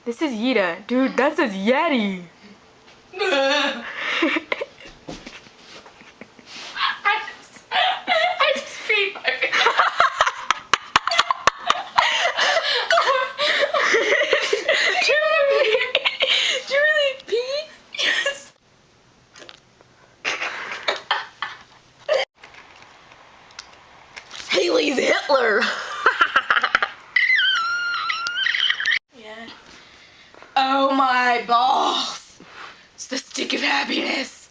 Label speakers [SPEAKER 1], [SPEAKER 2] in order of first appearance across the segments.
[SPEAKER 1] This is Yida. Dude, that says Yeti.
[SPEAKER 2] I just peed my pants.
[SPEAKER 1] Did you really pee?
[SPEAKER 2] Yes.
[SPEAKER 1] Haley's Hitler.
[SPEAKER 2] Yeah. Oh my balls. It's the stick of happiness.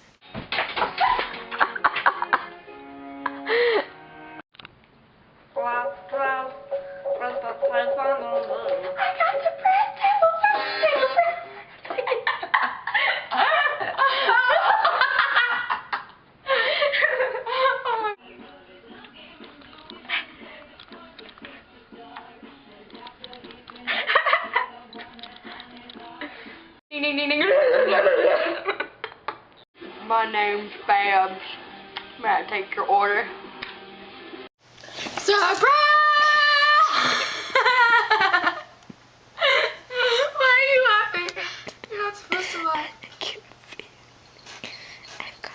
[SPEAKER 3] My name's Babs. May I take your order?
[SPEAKER 2] Surprise! Why are you laughing? You're not supposed to laugh.
[SPEAKER 1] I can't see. I've got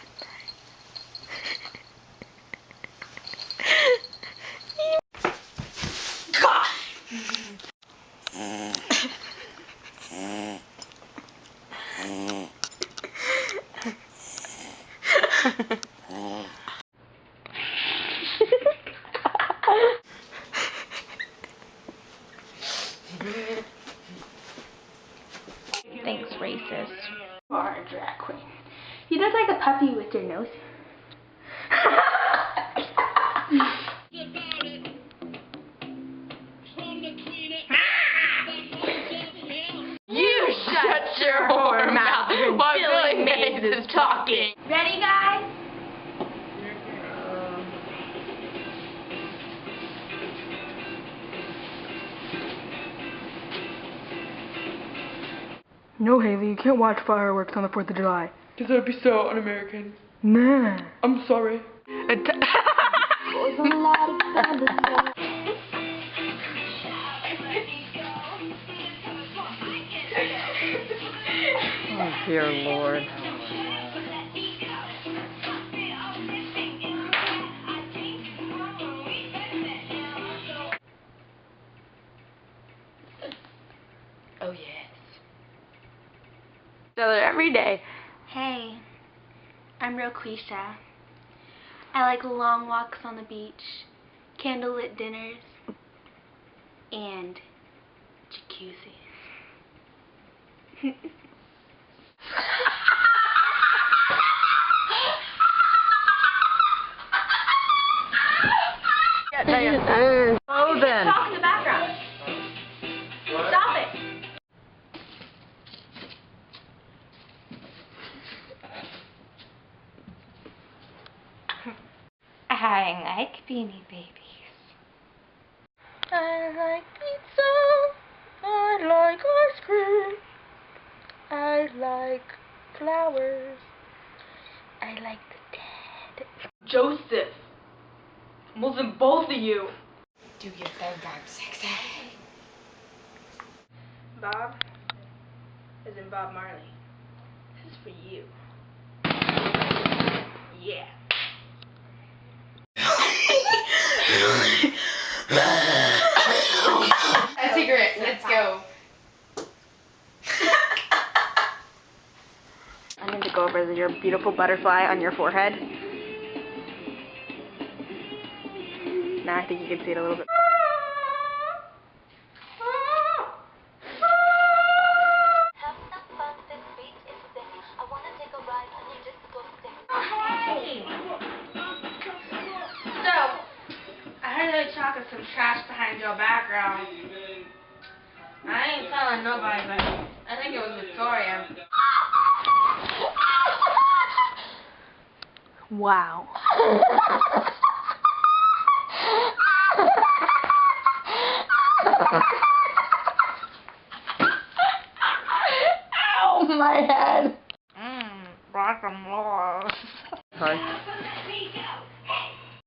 [SPEAKER 1] Thanks, racist.
[SPEAKER 3] You are a drag queen. You look like a puppy with your nose. You shut your whore mouth while Billy Mays is talking.
[SPEAKER 4] Ready, guys?
[SPEAKER 1] No, Haley, you can't watch fireworks on the 4th of July.
[SPEAKER 3] Because that'd be so un-American.
[SPEAKER 1] Nah.
[SPEAKER 3] I'm sorry.
[SPEAKER 1] Oh, dear Lord.
[SPEAKER 2] Oh yes.
[SPEAKER 3] Together every day.
[SPEAKER 4] Hey, I'm Roquisha. I like long walks on the beach, candlelit dinners, and jacuzzis.
[SPEAKER 1] Oh, then.
[SPEAKER 4] Talk in the background. Stop it.
[SPEAKER 1] I like Beanie Babies.
[SPEAKER 3] I like pizza. I like ice cream. I like flowers. I like the dead. Joseph. I'm losing both of you.
[SPEAKER 2] Do you think I'm sexy?
[SPEAKER 3] Bob, as in Bob Marley. This is for you. Yeah.
[SPEAKER 2] A cigarette. Let's go.
[SPEAKER 1] I need to go over your beautiful butterfly on your forehead. Now I think you can see it a little bit.
[SPEAKER 3] I heard they talking some trash behind your background. I ain't telling nobody, but I think it was Victoria.
[SPEAKER 1] Wow.